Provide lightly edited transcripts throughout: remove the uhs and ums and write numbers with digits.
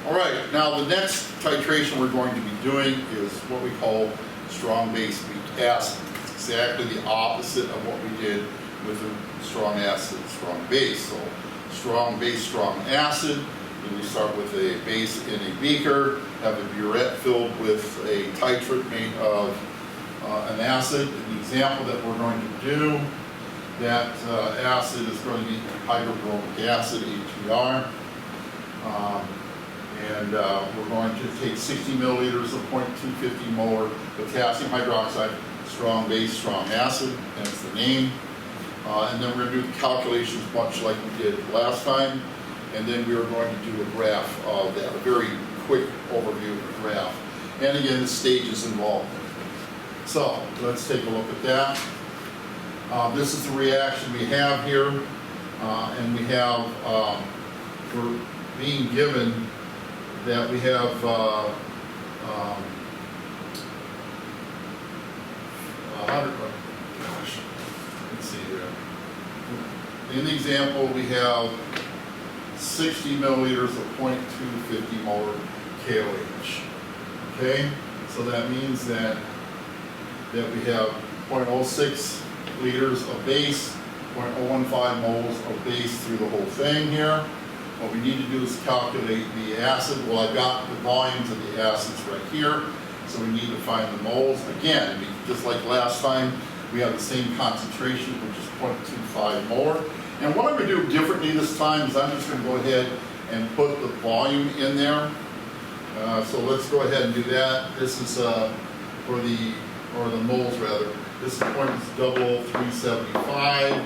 All right, now the next titration we're going to be doing is what we call strong base weak acid. It's exactly the opposite of what we did with the strong acid, strong base. So strong base, strong acid. Then we start with a base in a beaker, have a burette filled with a titrate made of an acid. The example that we're going to do, that acid is going to be hydrobromic acid, HBr. We're going to take 60 milliliters of 0.250 molar potassium hydroxide, strong base, strong acid, that's the name. And then we're going to do the calculations much like we did last time. And then we are going to do a graph of that, a very quick overview of the graph. And again, the stages involved. So let's take a look at that. This is the reaction we have here. And we have, we're being given that we have let's see here. In the example, we have 60 milliliters of 0.250 molar KOH. Okay, so that means that we have 0.06 liters of base, 0.015 moles of base through the whole thing here. What we need to do is calculate the acid. Well, I've got the volumes of the acids right here, so we need to find the moles. Again, just like last time, we have the same concentration, which is 0.25 molar. And what I'm going to do differently this time is I'm just going to go ahead and put the volume in there. So let's go ahead and do that. This is for the moles rather. This is 0.00375.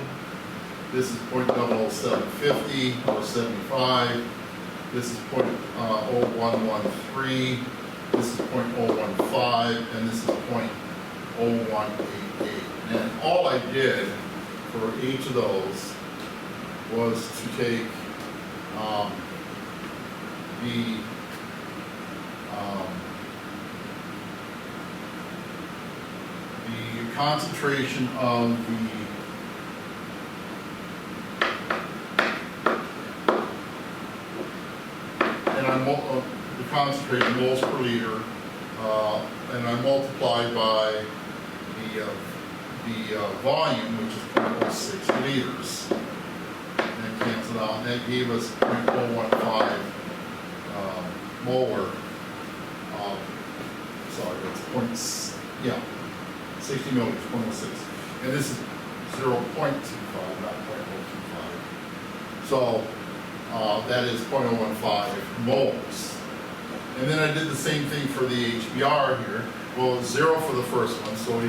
This is 0.00750 or 75. This is 0.0113. This is 0.015, and this is 0.0188. And all I did for each of those was to take the concentration of the concentrated moles per liter, and I multiplied by the volume, which is 0.06 liters. And cancel out, and that gave us 0.015 molar. Sorry, that's 60 milliliters, 0.06. And this is 0.25, not 0.025. So that is 0.015 moles. And then I did the same thing for the HBr here. Well, it's 0 for the first one, so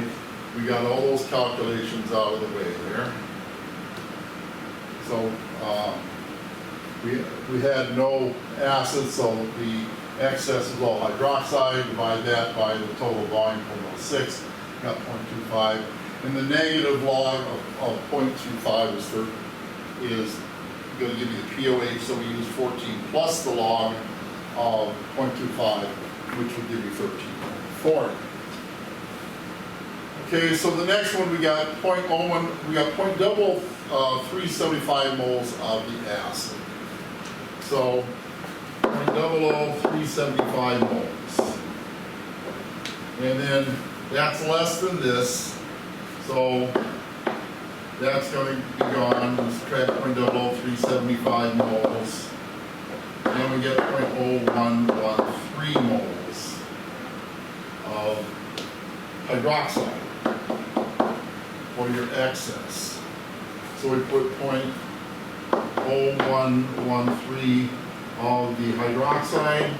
we got all those calculations out of the way there. So we had no acid, so the excess is all hydroxide. Divide that by the total volume, 0.06, got 0.25. And the negative log of 0.25 is going to give you the POH, so we use 14 plus the log of 0.25, which will give you 13.40. Okay, so the next one we got 0.00375 moles of the acid. So 0.00375 moles. And then that's less than this, so that's going to be gone. We subtract 0.00375 moles. And we get 0.0113 moles of hydroxide for your excess. So we put 0.0113 of the hydroxide.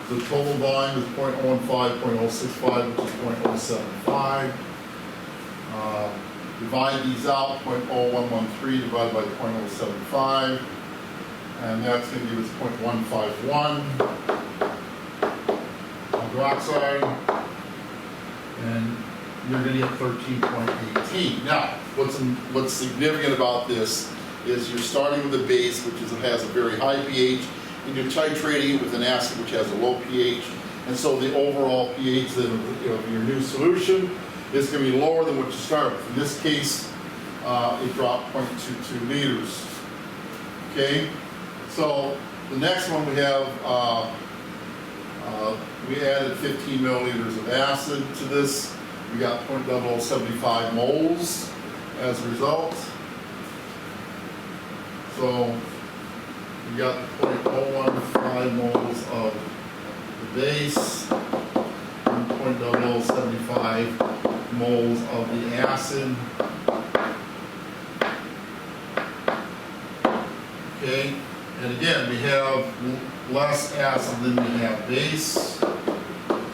The total volume is 0.015, 0.065, which is 0.075. Divide these out, 0.0113 divided by 0.075. And that's going to give us 0.151 hydroxide, and you're going to get 13.18. Now, what's significant about this is you're starting with a base which has a very high pH, and you're titrating it with an acid which has a low pH, and so the overall pH of your new solution is going to be lower than what you start with. In this case, it dropped 0.22 liters. Okay. So the next one we have We added 15 milliliters of acid to this. We got 0.0075 moles as a result. So we got 0.015 moles of the base and 0.0075 moles of the acid. Okay, and again, we have less acid than we have base.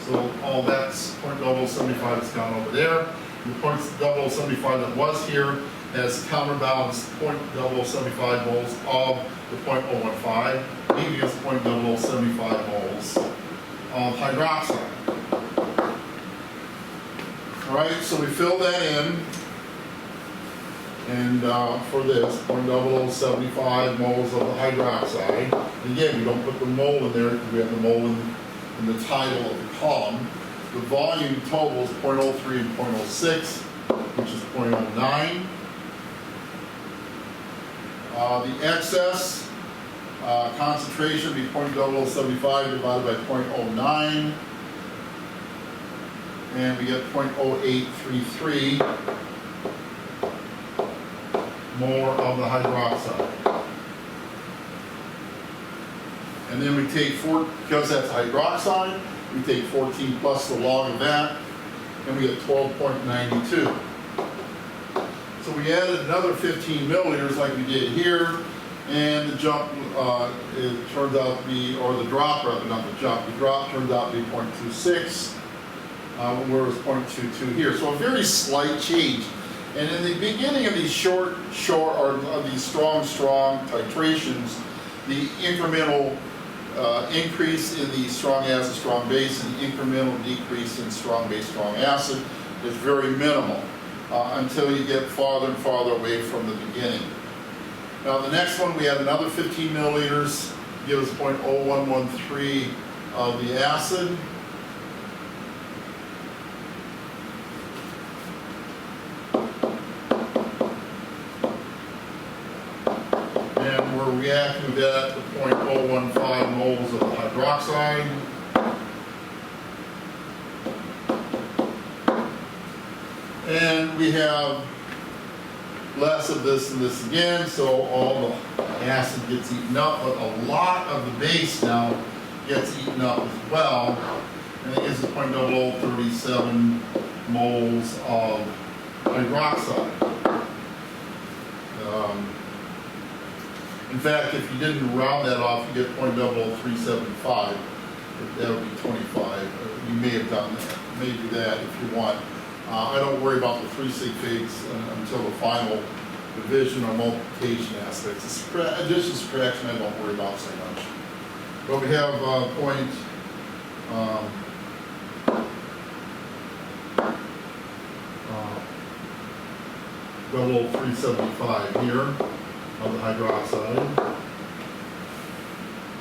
So all that's 0.0075 has gone over there. The 0.0075 that was here has counterbalanced 0.0075 moles of the 0.015, leaving us 0.0075 moles of hydroxide. All right, so we fill that in, and for this, 0.0075 moles of the hydroxide. And again, we don't put the mole in there because we have the mole in the title of the column. The volume total is 0.03 and 0.06, which is 0.09. The excess concentration would be 0.0075 divided by 0.09. And we get 0.0833 more of the hydroxide. And then we take because that's hydroxide, we take 14 plus the log of that, and we get 12.92. So we added another 15 milliliters like we did here, and the jump, it turns out to be, or the drop rather, not the jump, the drop turns out to be 0.26, where it was 0.22 here. So a very slight change. And in the beginning of these short, or of these strong titrations, the incremental increase in the strong acid, strong base, and the incremental decrease in strong base, strong acid is very minimal until you get farther and farther away from the beginning. Now the next one, we had another 15 milliliters, gives 0.0113 of the acid. And we're reacting with that to 0.015 moles of hydroxide. And we have less of this and this again, so all the acid gets eaten up, but a lot of the base now gets eaten up as well. And it gives us 0.0037 moles of hydroxide. In fact, if you didn't round that off, you get 0.0375. That would be 25. You may have done that. You may do that if you want. I don't worry about the 3 sig figs until the final division or multiplication aspects. The addition, subtraction, I don't worry about so much. But we have 0.375 here of the hydroxide.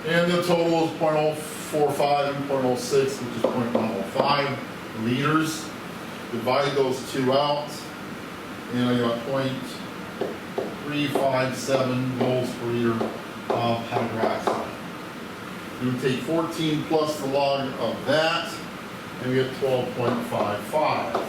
And the total is 0.045 and 0.06, which is 0.105 liters. Divide those two out, and I got 0.357 moles per liter of hydroxide. We would take 14 plus the log of that, and we get 12.55.